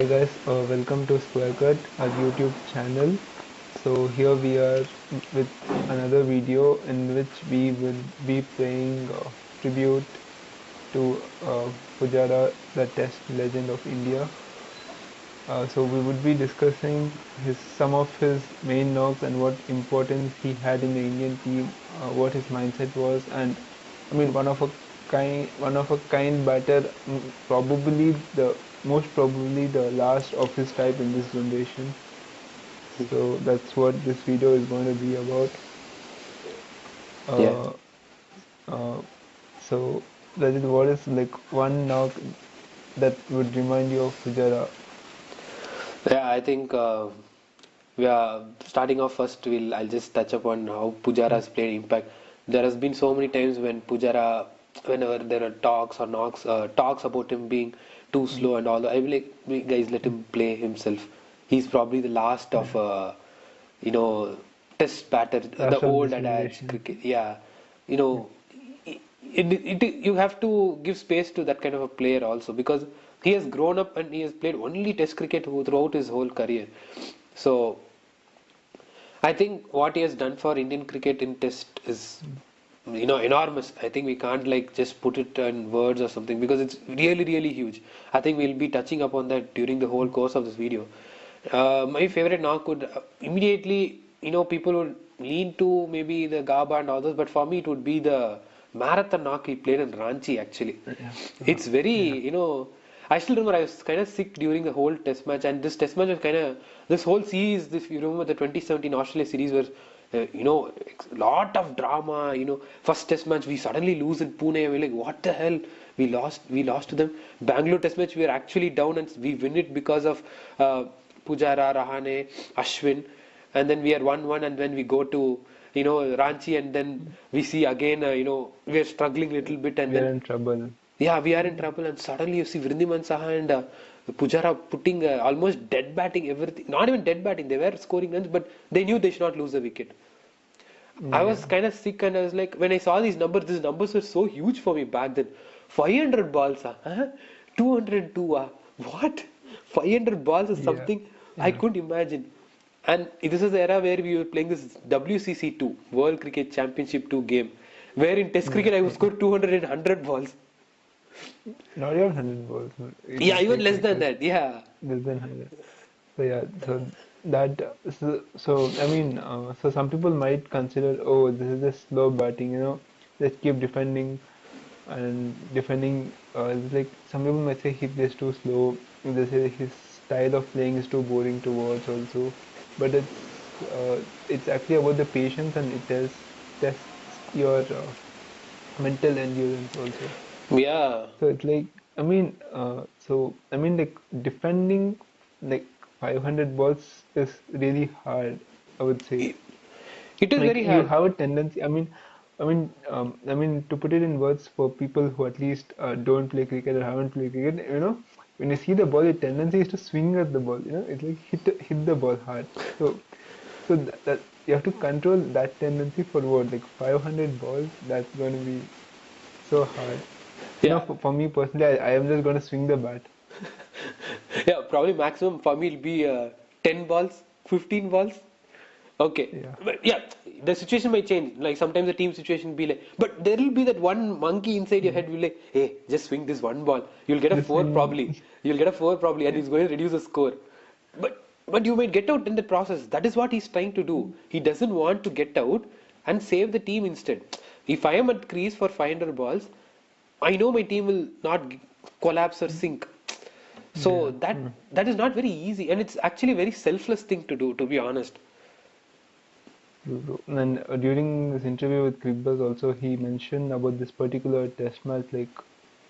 Hey guys, welcome to Square Cut, our YouTube channel. So here we are with another video in which we will be paying tribute to Pujara, the Test legend of India. So we would be discussing some of his main knocks and what importance he had in the Indian team, what his mindset was, and I mean one of a kind batter, probably the most probably the last of his type in this generation. So that's what this video is going to be about. Yeah, Uh, uh, so Rajat, what is like one knock that would remind you of Pujara? yeah. I think we are starting off first. I'll just touch upon how Pujara has played impact. There has been so many times when Pujara, whenever there are talks or knocks, talks about him being too Mm, slow and all that, I will like, guys, let mm, him play himself. He's probably the last of yeah. you know, test batter, the Last of old this adage generation. cricket. Yeah, you Yeah. know, you have to give space to that kind of a player also because he has grown up and he has played only test cricket throughout his whole career. So I think what he has done for Indian cricket in test is Mm, enormous. I think we can't like just put it in words or something because it's really huge. I think we'll be touching upon that during the whole mm, course of this video. My favorite knock would immediately, people would lean to maybe the Gaba and others, but for me it would be the marathon knock he played in Ranchi actually. yeah. It's very, Yeah. I still remember I was kind of sick during the whole test match, and this test match was kind of this whole series. If you remember the 2017 Australia series, where lot of drama. First test match we suddenly lose in Pune. We're like, what the hell? We lost to them. Bangalore test match we are actually down and we win it because of Pujara, Rahane, Ashwin, and then we are 1-1, and then we go to Ranchi, and then Mm, we see again we are struggling a little bit, and we are then in trouble. yeah, we are in Mm, trouble, and suddenly you see Vrindiman Saha and Pujara putting almost dead batting everything. Not even dead batting, they were scoring runs, but they knew they should not lose the wicket. I yeah. was kind of sick, and I was like, when I saw these numbers were so huge for me back then. 500 balls, huh? 202, what? 500 balls is Yeah. something I Yeah. couldn't imagine. And this is the era where we were playing this WCC2, World Cricket Championship 2 game, where in Test Yeah. cricket I would Yeah. score 200 and 100 balls. Not even 100 balls. No. It Yeah, would even take less like than less, that. Yeah. less than 100. So yeah, so I mean, so some people might consider, oh, this is just slow batting, let's keep defending and defending. It's like some people might say he plays too slow. They say his style of playing is too boring to watch also. But it's actually about the patience, and it tests your mental endurance also. Yeah. So it's like, like defending like 500 balls is really hard, I would say. It, it is Like very you hard. have a tendency, to put it in words for people who at least don't play cricket or haven't played cricket, when you see the ball, your tendency is to swing at the ball, it's like hit the ball hard. So that you have to control that tendency for what, like 500 balls, that's going to be so hard. Yeah. For me personally, I am just going to swing the bat. Yeah, probably maximum for me will be 10 balls, 15 balls. Okay. Yeah. But yeah, the situation might change. Like sometimes the team situation be like, but there will be that one monkey inside your Mm. head will like, hey, just swing this one ball. You'll get a Just four swing. probably. You'll get a four probably, and he's going to reduce the score. But you might get out in the process. That is what he's trying to do. He doesn't want to get out and save the team instead. If I am at crease for 500 balls, I know my team will not collapse or sink. So Yeah. that is not very easy, and it's actually a very selfless thing to do, to be honest. True. And during this interview with Crickbuzz also, he mentioned about this particular test match. Like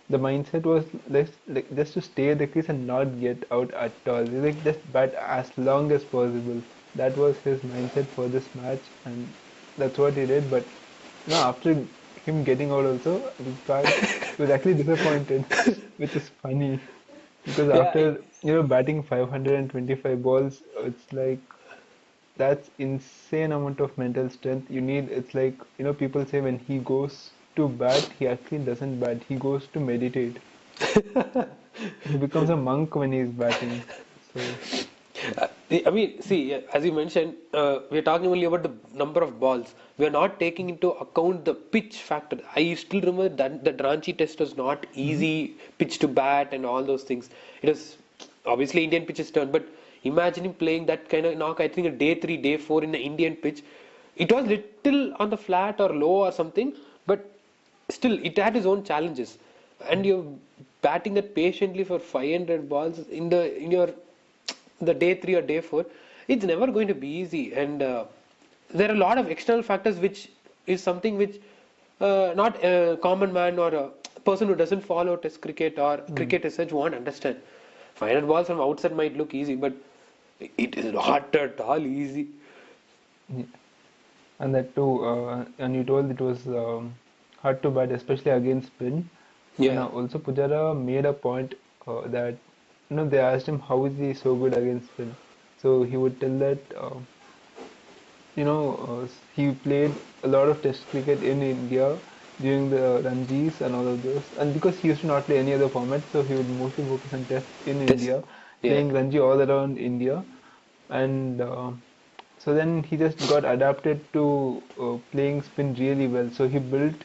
the mindset was like just to stay at the crease and not get out at all. Like just bat as long as possible. That was his mindset for this match, and that's what he did. But after him getting out also, in fact, he was actually disappointed, which is funny because Yeah, after batting 525 balls, it's like that's insane amount of mental strength you need. It's like, people say when he goes to bat, he actually doesn't bat, he goes to meditate. he becomes a monk when he's batting. So I mean, see, as you mentioned, we're talking only about the number of balls. We're not taking into account the pitch factor. I still remember that the Ranchi test was not mhm. easy pitch to bat and all those things. It was obviously Indian pitches turn, but imagine him playing that kind of knock. I think a day three, day four in the Indian pitch. It was little on the flat or low or something, but still it had its own challenges. And you're batting that patiently for 500 balls in your the day three or day four, it's never going to be easy. And there are a lot of external factors, which is something which not a common man or a person who doesn't follow test cricket or Mm. cricket research won't understand. 500 balls from outside might look easy, but it is not at all easy. Yeah. And that too, and you told it was hard to bat, especially against spin. And Yeah. also Pujara made a point that they asked him how is he so good against spin. So he would tell that he played a lot of Test cricket in India during the Ranjis and all of those. And because he used to not play any other format, so he would mostly focus on Test in Test. India, Yeah. playing Ranji all around India. And so then he just got adapted to playing spin really well. So he built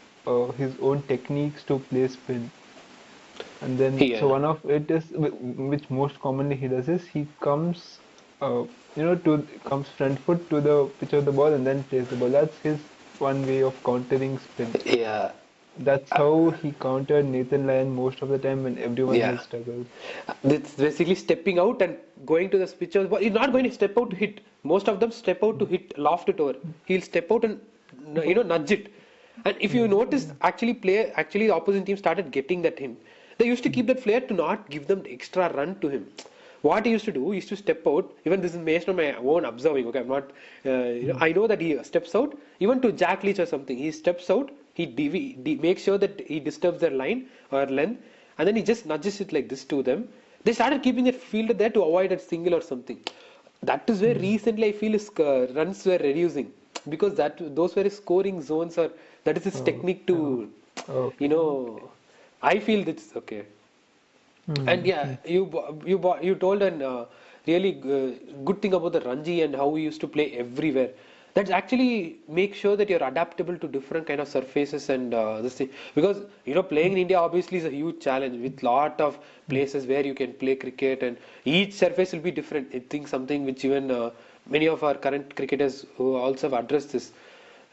his own techniques to play spin. And then, so Yeah. one of it is, which most commonly he does is he comes, comes front foot to the pitch of the ball and then plays the ball. That's his one way of countering spin. Yeah. That's Uh, how he countered Nathan Lyon most of the time when everyone yeah. else struggled. It's basically stepping out and going to the pitcher. But he's not going to step out to hit. Most of them step out to hit, loft it over. He'll step out and nudge it. And if you notice, actually the opposite team started getting that hint. They used to keep that flare to not give them the extra run to him. What he used to do, he used to step out. Even this is based on my own observing. Okay, I'm not. I know that he steps out. Even to Jack Leach or something, he steps out. He makes sure that he disturbs their line or length, and then he just nudges it like this to them. They started keeping it fielder there to avoid a single or something. That is where recently I feel his runs were reducing, because that those were his scoring zones, or that is his Oh, technique oh, to, you okay. know, I feel that's okay. And yeah, Mm-hmm. you told an really good thing about the Ranji and how we used to play everywhere. That's actually make sure that you're adaptable to different kind of surfaces and this thing, because playing in India obviously is a huge challenge with lot of places where you can play cricket, and each surface will be different. I think something which even many of our current cricketers who also have addressed this.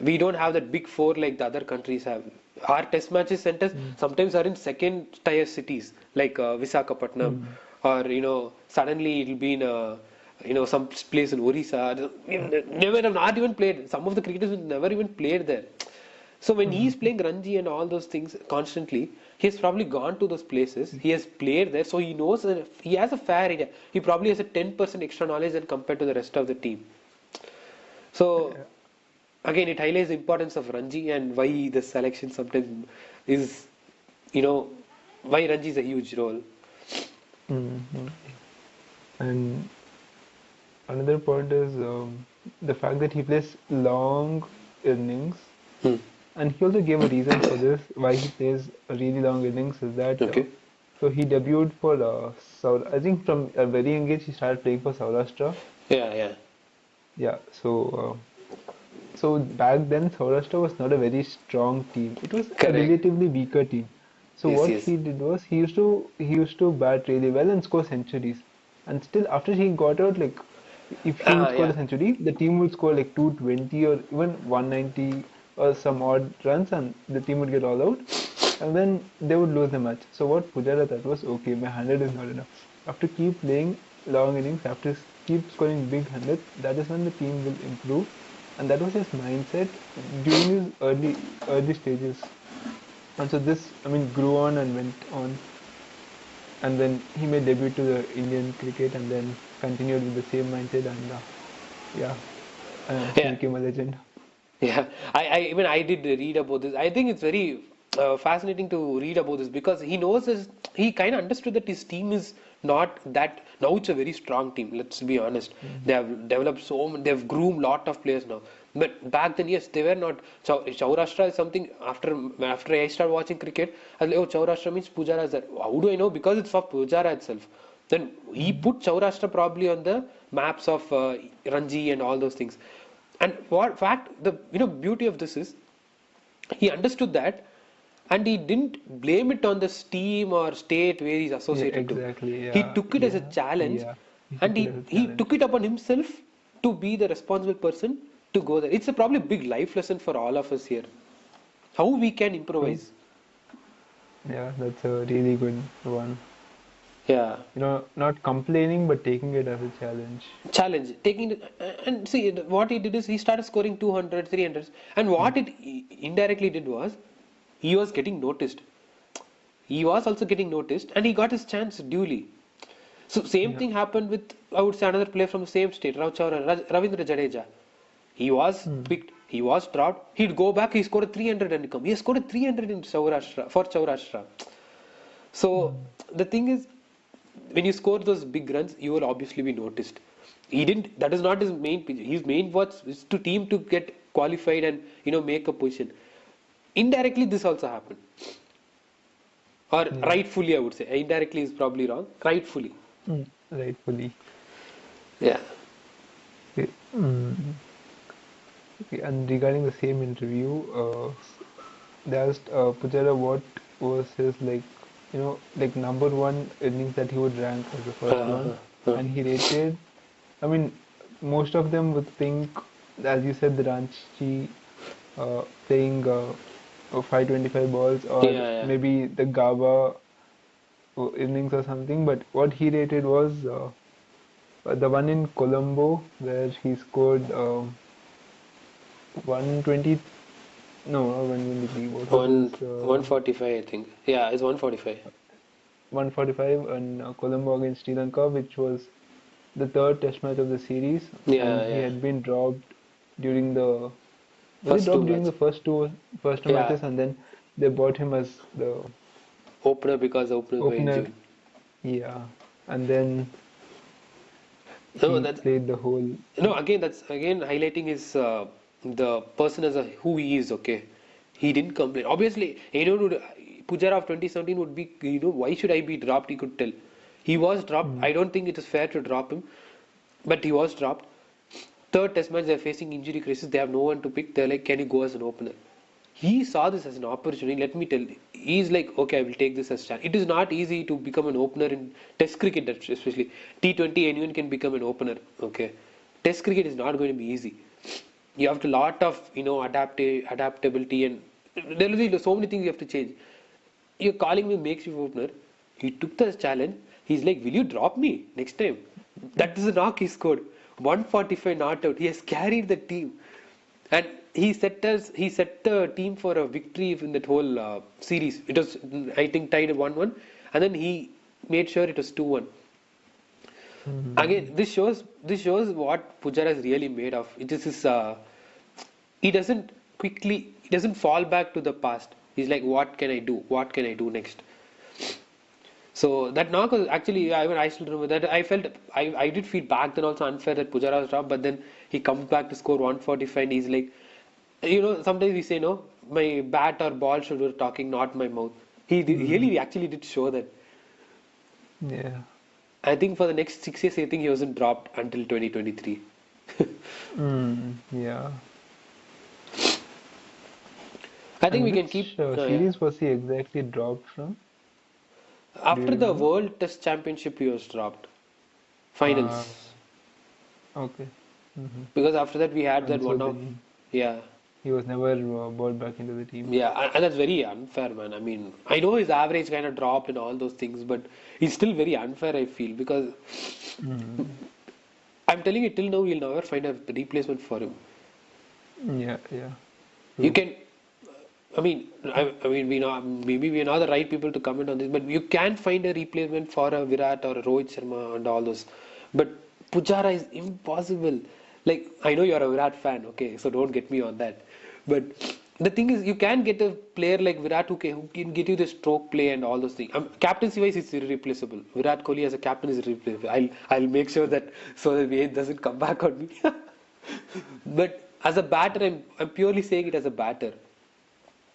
We don't have that big four like the other countries have. Our test matches centers sometimes are in second tier cities like Visakhapatnam, Mm-hmm. or suddenly it'll be in some place in Orissa. Never have not even played. Some of the cricketers will never even played there. So when he's playing Ranji and all those things constantly, he has probably gone to those places. He has played there, so he knows that he has a fair idea. He probably has a 10% extra knowledge than compared to the rest of the team. So again, it highlights the importance of Ranji and why the selection sometimes is, you know, why Ranji is a huge role. Mm-hmm. And another point is the fact that he plays long innings. Hmm. And he also gave a reason for this, why he plays a really long innings, is that Okay. so he debuted for South. I think from a very young age he started playing for Saurashtra. Yeah, yeah. Yeah, so back then Saurashtra was not a very strong team. It was a Correct. relatively weaker team. So Yes, what yes. he did was he used to bat really well and score centuries. And still after he got out, like if he would Ah, score a yeah. century, the team would score like 220 or even 190 or some odd runs, and the team would get all out, and then they would lose the match. So what Pujara thought was, okay, my 100 is not enough. After keep playing long innings, after keep scoring big hundreds, that is when the team will improve. And that was his mindset during his early stages. And so this, I mean, grew on and went on. And then he made debut to the Indian cricket and then continued with the same mindset. And yeah, he Yeah. became a legend. Yeah. I mean, I did read about this. I think it's very. fascinating to read about this because he kind of understood that his team is not that now it's a very strong team. Let's be honest. They have developed they've groomed lot of players now. But back then, yes, they were not. Chaurashtra is something after I started watching cricket. I was like, oh, Chaurashtra means Pujara is there. How do I know? Because it's for Pujara itself. Then he put Chaurashtra probably on the maps of Ranji and all those things. And what fact the beauty of this is he understood that and he didn't blame it on the team or state where he's Yeah, associated to. exactly. He Yeah, took it as a yeah, challenge yeah. He and took it as a he challenge. took it upon himself to be the responsible person to go there. It's a probably big life lesson for all of us here. How we can True. improvise. Yeah, that's a really good one. Yeah. Not complaining, but taking it as a challenge. Challenge. Taking it, and see what he did is he started scoring 200, 300, and what it indirectly did was he was getting noticed. He was also getting noticed and he got his chance duly. So same Yeah. thing happened with I would say another player from the same state, Ravindra Jadeja. He was Mm. picked, he was dropped, he'd go back, he scored a 300 and come. He scored a 300 in Saurashtra for Saurashtra. So Mm. the thing is, when you score those big runs, you will obviously be noticed. He didn't. That is not his main. His main was is to team to get qualified and make a position. Indirectly, this also happened, or Yeah. rightfully, I would say. Indirectly is probably wrong. Rightfully, Rightfully. yeah. Okay. Okay. And regarding the same interview, they asked Pujara what was his like number one innings that he would rank as the first one, Uh, uh, and he rated. I mean, most of them would think, as you said, the Ranchi playing 525 balls, or yeah, yeah. maybe the Gaba innings or something. But what he rated was the one in Colombo where he scored 120. No, not 123. What was his? 145, I think. Yeah, it's 145. 145 in Colombo against Sri Lanka, which was the third test match of the series, and Yeah, he yeah. had been dropped during the was he First two dropped during match. the first two Yeah, matches, and then they bought him as the opener because the openers were opener. injured. Yeah, and then No, he that's played the whole. no. Again, that's again highlighting his the person as a who he is. Okay, he didn't complain. Obviously, Pujara of 2017 would be why should I be dropped? He could tell. He was dropped. Mm, I don't think it is fair to drop him, but he was dropped. Third test match, they're facing injury crisis. They have no one to pick. They're like, can you go as an opener? He saw this as an opportunity. Let me tell you. He's like, okay, I will take this as a chance. It is not easy to become an opener in Test cricket, especially T20. Anyone can become an opener. Okay, Test cricket is not going to be easy. You have a lot of adaptability, and there will be so many things you have to change. You're calling me makes you opener. He took the challenge. He's like, will you drop me next time? That is a knock he scored. 145 not out. He has carried the team. And he set the team for a victory in that whole series. It was, I think, tied at 1-1. And then he made sure it was 2-1. mm, Again, this shows what Pujara is really made of. It is his, he doesn't fall back to the past. He's like, what can I do? What can I do next? So that knock was actually, I still remember that. I did feel back then also unfair that Pujara was dropped, but then he comes back to score 145 and he's like, sometimes we say, no, my bat or ball should be talking, not my mouth. He mm, really actually did show that. yeah. I think for the next 6 years, I think he wasn't dropped until 2023. Yeah. I think And we can which keep, yeah. series was he exactly dropped from? Do you After the remember? World Test Championship, he was dropped. Uh, Finals. okay. Because after that, we had that And so one of, then yeah. he was never brought back into the team. Yeah, and that's very unfair, man. I mean, I know his average kind of dropped and all those things, but it's still very unfair, I feel, because Mm. I'm telling you, till now, you'll never find a replacement for him. Yeah, yeah. You True. can, I mean, we know maybe we are not the right people to comment on this, but you can find a replacement for a Virat or a Rohit Sharma and all those. But Pujara is impossible. Like, I know you're a Virat fan, okay, so don't get me on that. But the thing is, you can get a player like Virat who can get you the stroke play and all those things. Captaincy wise, it's irreplaceable. Virat Kohli as a captain is irreplaceable. I'll make sure that so that it doesn't come back on me. But as a batter, I'm purely saying it as a batter.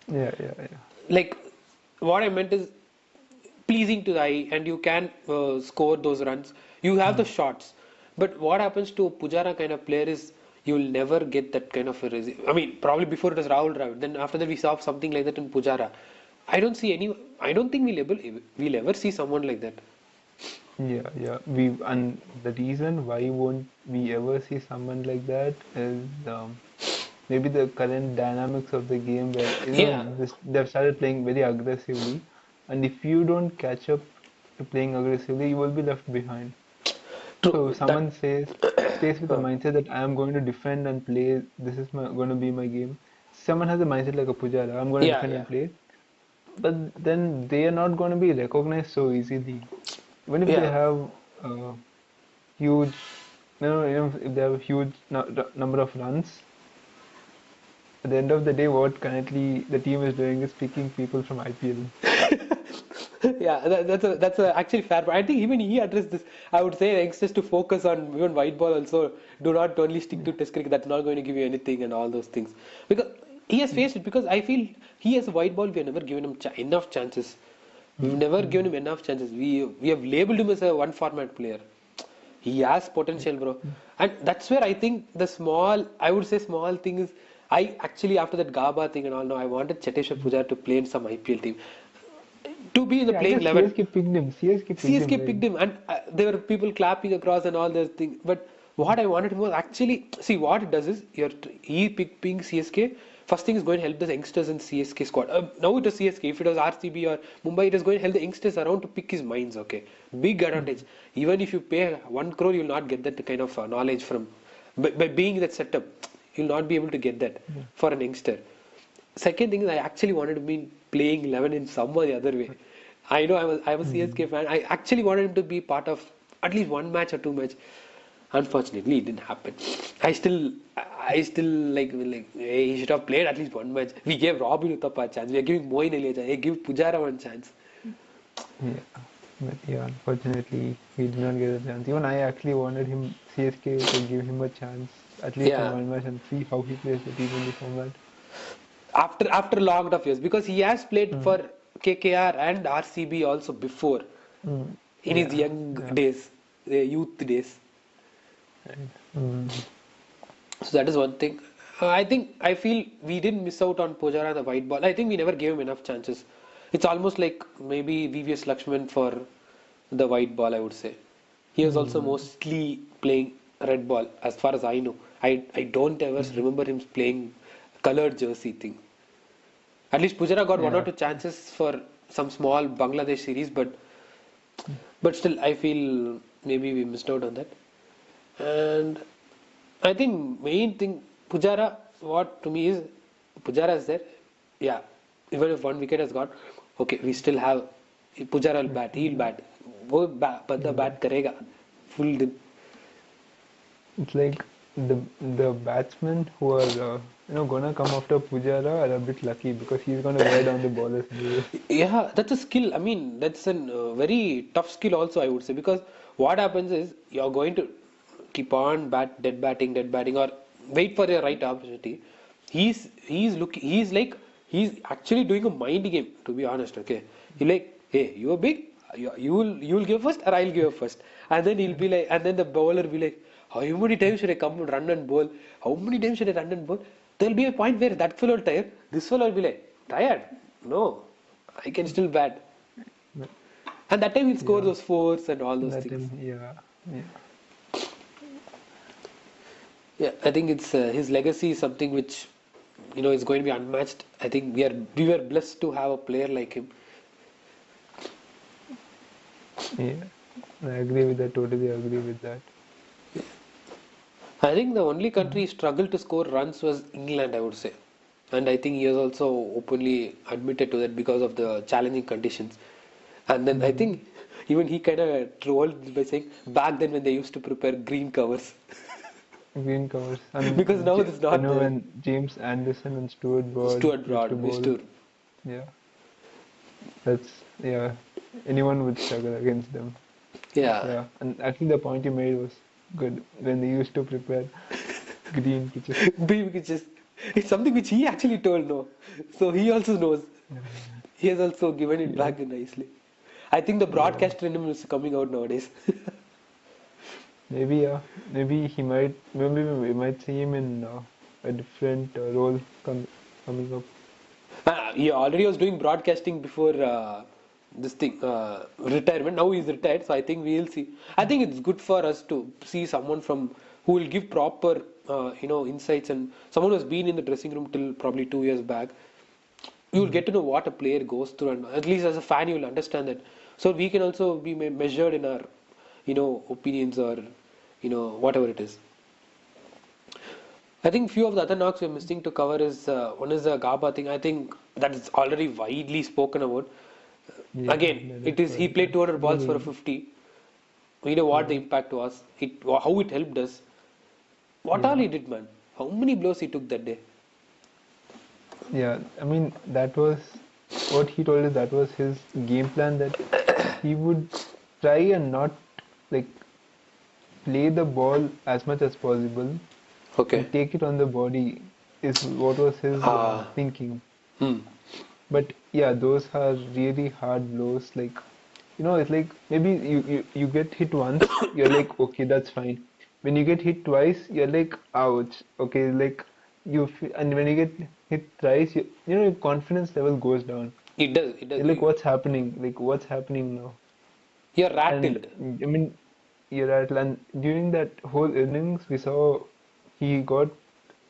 Yeah, yeah, yeah. Like what I meant is pleasing to the eye, and you can score those runs. You have the shots, but what happens to a Pujara kind of player is you'll never get that kind of I mean, probably before it was Rahul Dravid. Then after that, we saw something like that in Pujara. I don't see any. I don't think we'll ever see someone like that. Yeah, yeah. And the reason why won't we ever see someone like that is maybe the current dynamics of the game where Yeah, they've started playing very aggressively, and if you don't catch up to playing aggressively, you will be left behind. So if true. someone stays with the mindset that I am going to defend and play, this is going to be my game. Someone has a mindset like a Pujara, I'm going to Yeah, defend yeah, and play, but then they are not going to be recognized so easily. Even if they yeah. have huge, if they have a huge number of runs, at the end of the day, what currently the team is doing is picking people from IPL. Yeah, that's a actually fair. But I think even he addressed this. I would say youngsters to focus on even white ball also. Do not only stick to Test cricket. That's not going to give you anything and all those things. Because he has faced it. Because I feel he has a white ball. We have never given him enough chances. We've never given him enough chances. We have labeled him as a one format player. He has potential, bro. And that's where I think I would say small thing is, I actually, after that Gaba thing and all, now I wanted Cheteshwar Pujara to play in some IPL team. To be in the Yeah, I playing guess 11. CSK picked him. CSK picked him, CSK right? picked him, and there were people clapping across and all those things. But what I wanted him was actually see what it does is he picking CSK. First thing is going to help the youngsters in CSK squad. Now it is CSK. If it was RCB or Mumbai, it is going to help the youngsters around to pick his minds. Okay, big advantage. Even if you pay 1 crore, you'll not get that kind of knowledge from by being that setup. You'll not be able to get that Yeah. for an youngster. Second thing is I actually wanted to be playing 11 in some or the other way. I know I was CSK Mm. fan. I actually wanted him to be part of at least one match or two match. Unfortunately, it didn't happen. I still like hey, he should have played at least one match. We gave Robin Uthappa a chance. We are giving Moin Ali a chance. Hey, give Pujara one chance. Yeah, but yeah, unfortunately, he did not get a chance. Even I actually wanted CSK, to give him a chance, at least in Yeah. one match, and see how he plays the T20 format. After long of years, because he has played Mm. for KKR and RCB also before Mm. in his Yeah, young yeah, days, youth days. right. Mm. So that is one thing. I feel we didn't miss out on Pujara the white ball. I think we never gave him enough chances. It's almost like maybe VVS Lakshman for the white ball, I would say. He was also Mm. mostly playing red ball, as far as I know. I don't ever Mm. remember him playing colored jersey thing. At least Pujara got one or Yeah. two chances for some small Bangladesh series, but still I feel maybe we missed out on that. And I think main thing Pujara, what to me is Pujara is there. Yeah, even if one wicket has gone, okay, we still have Pujara will bat. He'll bat. वो बंदा Yeah. bat करेगा. Full दिन. It's like the batsmen who are gonna come after Pujara are a bit lucky because he's gonna wear down the bowlers anyways. Yeah, that's a skill. I mean, that's a very tough skill also, I would say, because what happens is you're going to keep on dead batting, or wait for your right opportunity. He's actually doing a mind game, to be honest. Okay, he like, hey, you are big, you will give first, or I'll give first, and then he'll be like, and then the bowler will be like, how many times should I come and run and bowl? How many times should I run and bowl? There'll be a point where that fellow will tire. This fellow will be like, tired? No, I can still bat. But And that time he'll score yeah, those fours and all those that things. time, yeah, yeah, Yeah, I think it's his legacy is something which is going to be unmatched. I think we were blessed to have a player like him. yeah. I agree with that. Totally agree with that. I think the only country Mm. he struggled to score runs was England, I would say. And I think he has also openly admitted to that because of the challenging conditions. And then I Mm. think even he kind of trolled by saying back then when they used to prepare green covers. green covers. And because now it's you not know there. when James Anderson and Stuart Broad Stuart used to Broad, bowl, Mr. yeah, that's yeah. Anyone would struggle against them. But Yeah. yeah, and actually the point you made was good when they used to prepare green pitches. Which is it's something which he actually told no. So he also knows. Yeah, He has also given it yeah, back nicely. I think the yeah. broadcaster in him is coming out nowadays. Maybe yeah, maybe he might. Maybe we might see him in a different role coming up. He already was doing broadcasting before this thing retirement. Now he's retired, so I think we'll see. I think it's good for us to see someone from who will give proper insights, and someone who's been in the dressing room till probably 2 years back. You'll Mm. get to know what a player goes through, and at least as a fan, you'll understand that. So we can also be measured in our opinions or whatever it is. I think few of the other knocks we're missing to cover is one is the GABA thing. I think that is already widely spoken about. Yeah, Again, that is it is he quite. played 200 balls for a Really, 50. We know what the yeah, impact was. How it helped us. What all yeah, he did, man. How many blows he took that day. yeah. I mean, that was what he told us. That was his game plan. That he would try and not like play the ball as much as possible Okay. and take it on the body is what was his Ah. thinking. Hmm. But yeah, those are really hard blows. Like, it's like maybe you get hit once, you're like, okay, that's fine. When you get hit twice, you're like, ouch. Okay, like and when you get hit thrice, your confidence level goes down. It does. It does. You're like, what's happening? Like, what's happening now? You're And rattled. I mean, you're at and during that whole innings, we saw he got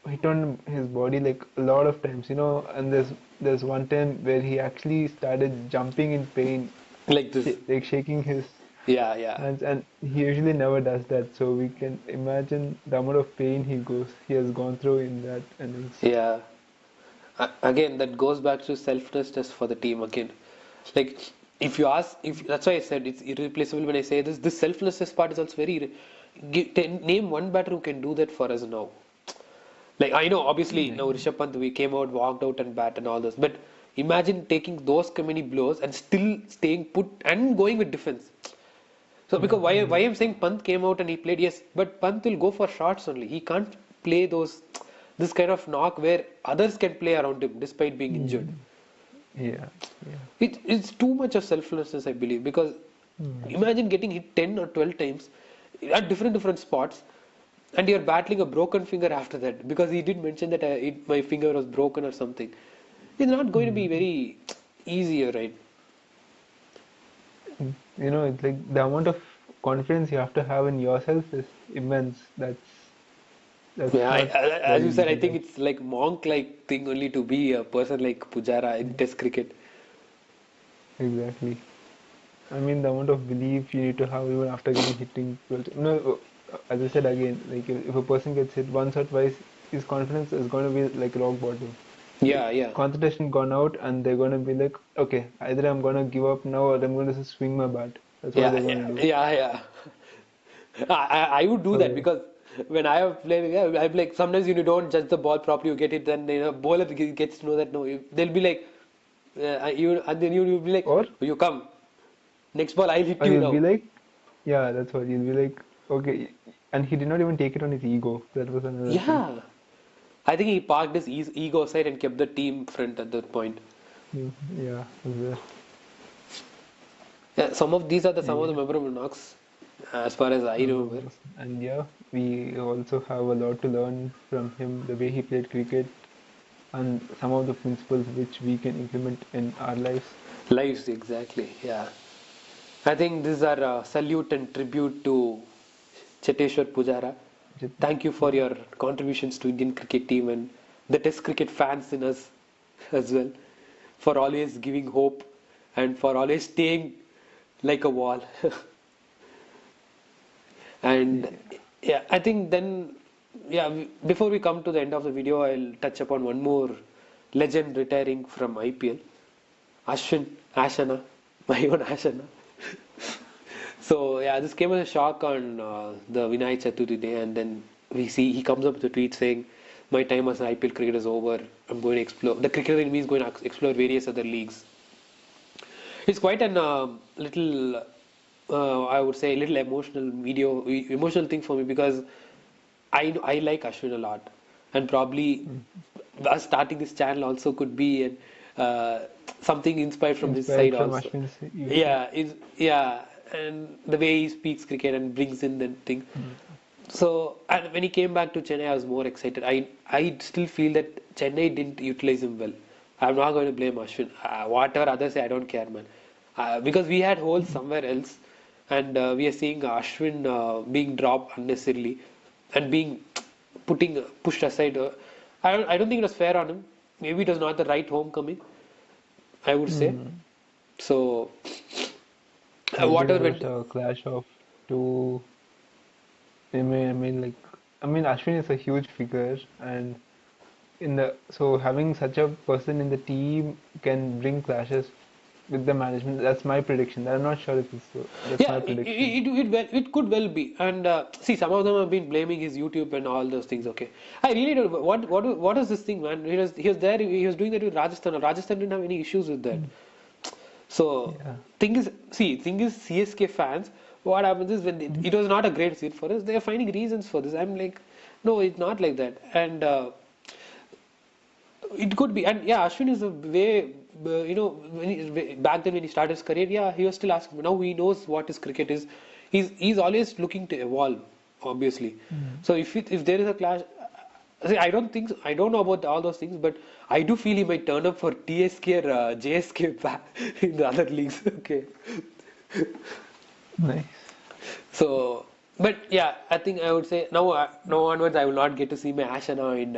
hit on his body like a lot of times, and there's one time where he actually started jumping in pain, Like this. like shaking his Yeah, yeah. hands, and he usually never does that. So we can imagine the amount of pain he has gone through in that innings. Yeah. Again, that goes back to selflessness for the team again. Like, if you ask, if that's why I said it's irreplaceable when I say this. This selflessness part is also very. Name one batter who can do that for us now. Like I know, obviously, now Yeah. Rishabh Pant we came out, walked out and bat and all this, but imagine taking those many blows and still staying put and going with defense. So because Yeah, why I'm saying Pant came out and he played, yes, but Pant will go for shots only. He can't play this kind of knock where others can play around him despite being injured. mm, yeah, yeah. It's too much of selflessness, I believe, because Mm, imagine getting hit 10 or 12 times at different spots, and you're battling a broken finger after that because he did mention that my finger was broken or something. It's not going to be mm. very easier, right? It's like the amount of confidence you have to have in yourself is immense. That's Yeah, not as very you said, I easy. think Like, it's like monk-like thing only to be a person like Pujara in Test cricket. exactly. I mean, the amount of belief you need to have even after getting hitting. No, as I said again, like if a person gets hit once or twice, his confidence is going to be like rock bottom. Like Yeah, yeah, concentration gone out, and they're going to be like, okay, either I'm going to give up now or I'm going to just swing my bat. That's what yeah, they're going yeah, to do. yeah, yeah. I would do that So because when I have played, yeah, I'm like sometimes you don't judge the ball properly, you get it, then bowler gets to know that no, they'll be like, you and then you'll be like, or "Oh, you come next ball, I'll hit or you you'll be now." like, yeah, that's what you'll be like. Okay, and he did not even take it on his ego. That was another thing. Yeah, I think he parked his ego aside and kept the team front at that point. Yeah, Yeah, some of the yeah. memorable knocks, as far as I remember. And yeah, we also have a lot to learn from him, the way he played cricket, and some of the principles which we can implement in our lives. Lives, exactly. Yeah. I think these are a salute and tribute to Cheteshwar Pujara. Thank you for Yeah, your contributions to Indian cricket team and the Test cricket fans in us as well, for always giving hope and for always staying like a wall. And yeah, yeah, I think then yeah, before we come to the end of the video, I'll touch upon one more legend retiring from IPL. Ashwin, Ashanna, my own Ashanna. So yeah, this came as a shock on the Vinay Chaturthi day, and then we see he comes up with a tweet saying, "My time as an IPL cricketer is over. I'm going to explore." The cricketer in me is going to explore various other leagues. It's quite an little, I would say, little emotional thing for me because I like Ashwin a lot, and probably us starting this channel also could be something inspired from his Inspired side from also. Ashwin's YouTube. Yeah, and the way he speaks cricket and brings in that thing. Mm. So, and when he came back to Chennai, I was more excited. I still feel that Chennai didn't utilize him well. I'm not going to blame Ashwin. Whatever others say, I don't care, man. Because we had holes somewhere else, and we are seeing Ashwin being dropped unnecessarily and being pushed aside. I don't think it was fair on him. Maybe it was not the right homecoming, I would say. Mm. So, Maybe whatever there was went. a clash of two. Ashwin is a huge figure, and having such a person in the team can bring clashes with the management. That's my prediction. I'm not sure if it's so. That's Yeah, my prediction. it could well be. And see, some of them have been blaming his YouTube and all those things. Okay, I really don't. What is this thing, man? He was there. He was doing that with Rajasthan. Rajasthan didn't have any issues with that. Mm. So Yeah. thing is CSK fans. What happens is when Mm. it was not a great seat for us, they are finding reasons for this. I'm like, no, it's not like that. And it could be, and yeah, Ashwin is a way, back then when he started his career, yeah, he was still asking. Now he knows what his cricket is. He's always looking to evolve, obviously. Mm. So if there is a clash, see, I don't know about all those things, but I do feel he might turn up for TSK or JSK back in the other leagues. Okay, Nice. so but yeah, I think I would say now onwards I will not get to see my ashanna in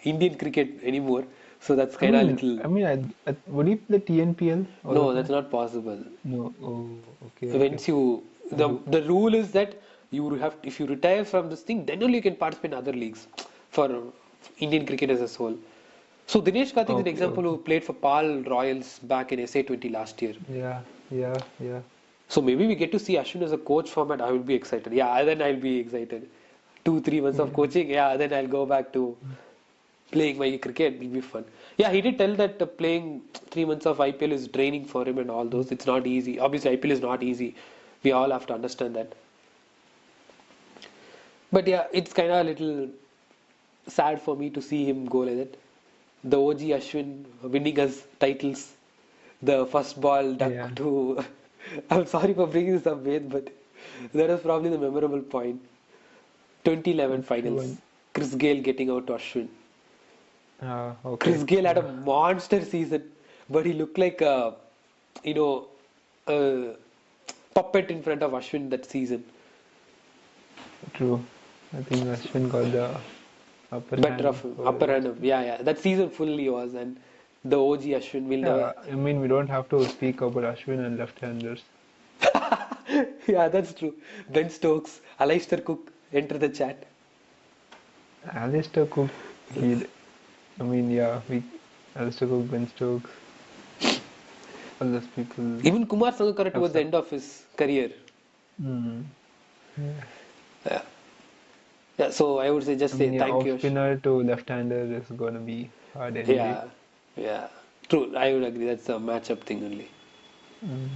Indian cricket anymore. So that's kind of little. Would you play TNPL all No, of that's that? not possible. No. Oh, okay, okay. Once you the Do- the rule is that you have if you retire from this thing, then only you can participate in other leagues for Indian cricket as a whole. So Dinesh Karthik is an Okay, example who okay. played for Pal Royals back in SA20 last year. Yeah, yeah, yeah. So maybe we get to see Ashwin as a coach format. I will be excited. Yeah, then I'll be excited. 2 3 months of Yeah. coaching. Yeah, then I'll go back to playing my cricket. Will be fun. Yeah, he did tell that playing 3 months of IPL is draining for him and all those. It's not easy. Obviously, IPL is not easy. We all have to understand that. But yeah, it's kind of a little sad for me to see him go like that. The OG Ashwin winning us titles. The first ball Yeah. duck to. I'm sorry for bringing this up, Ved, but that was probably the memorable point. 2011 True. finals. Chris Gale getting out to Ashwin. Okay. Chris Gale had a Yeah. monster season, but he looked like you know, a puppet in front of Ashwin that season. True. I think Ashwin got the upper Better hand of him, over upper end of Ashwin. yeah. That season fully was, and the OG Ashwin will never. Yeah, we don't have to speak about Ashwin and left-handers. Yeah, that's true. Ben Stokes, Alistair Cook enter the chat. Alistair Cook, he, yeah, Alistair Cook, Ben Stokes, all those people. Even Kumar Sangakkara Have towards the some. end of his career. Mm. Yeah. Yeah. Yeah, so I would say just say Yeah, thank off you. spinner to left-hander is gonna be hard any day. Yeah, yeah. True, I would agree. That's a matchup thing only. Mm.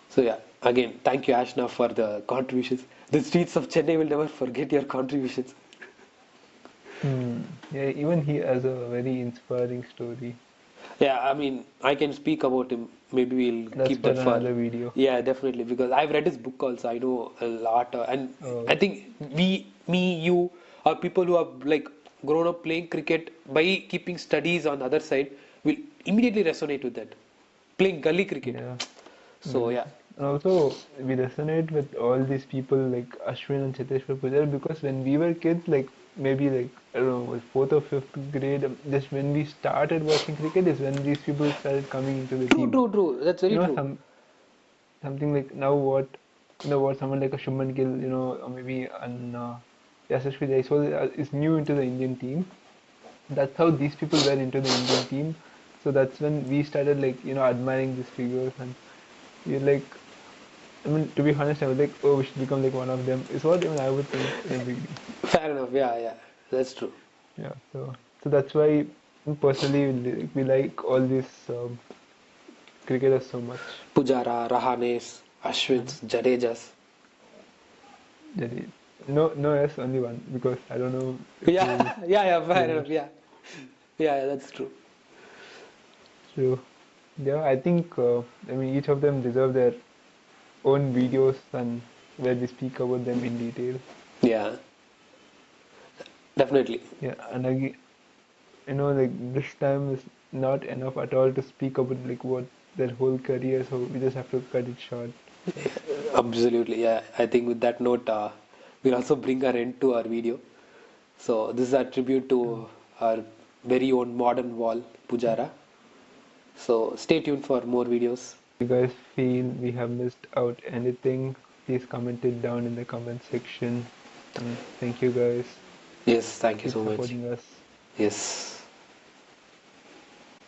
So yeah, again, thank you, Ashna, for the contributions. The streets of Chennai will never forget your contributions. Yeah, even he has a very inspiring story. Yeah, I mean, I can speak about him. Maybe we'll That's keep for that for. another video. Yeah, definitely, because I've read his book also. I know a lot, and I Oh, think you, are people who have like grown up playing cricket by keeping studies on the other side will immediately resonate with that. Playing gully cricket. yeah. So Gully yeah, cricket. And also, we resonate with all these people like Ashwin and Cheteshwar Pujara because when we were kids, like maybe like I don't know, like fourth or fifth grade, just when we started watching cricket is when these people started coming into the true, team. true, true. That's You very know, true. something like now what someone like a Shuman Gill, or maybe an Yashasvi Jaiswal is new into the Indian team. That's how these people were into the Indian team. So that's when we started like admiring these figures and we like I mean, to be honest, I was like, oh, we should become like one of them. Is what even I would think in the beginning. Fair enough. Yeah, yeah, that's true. Yeah. So that's why personally we like all these cricketers so much. Pujara, Rahanes, Ashwins, And Jadejas. Jadi, no, yes, only one because I don't know if Yeah, you yeah, yeah, fair enough. players. Yeah, yeah, yeah, that's true. So yeah, I think I mean each of them deserve their own videos and where we speak about them in detail. Yeah, definitely. Yeah, and again, like this time is not enough at all to speak about like what their whole career, so we just have to cut it short. Absolutely. Yeah, I think with that note, we'll also bring our end to our video. So this is a tribute So to our very own modern wall, Pujara. So stay tuned for more videos. if you guys feel we have missed out anything, please comment it down in the comment section. And thank you guys. Yes, thank you Keep so much. supporting us. Yes.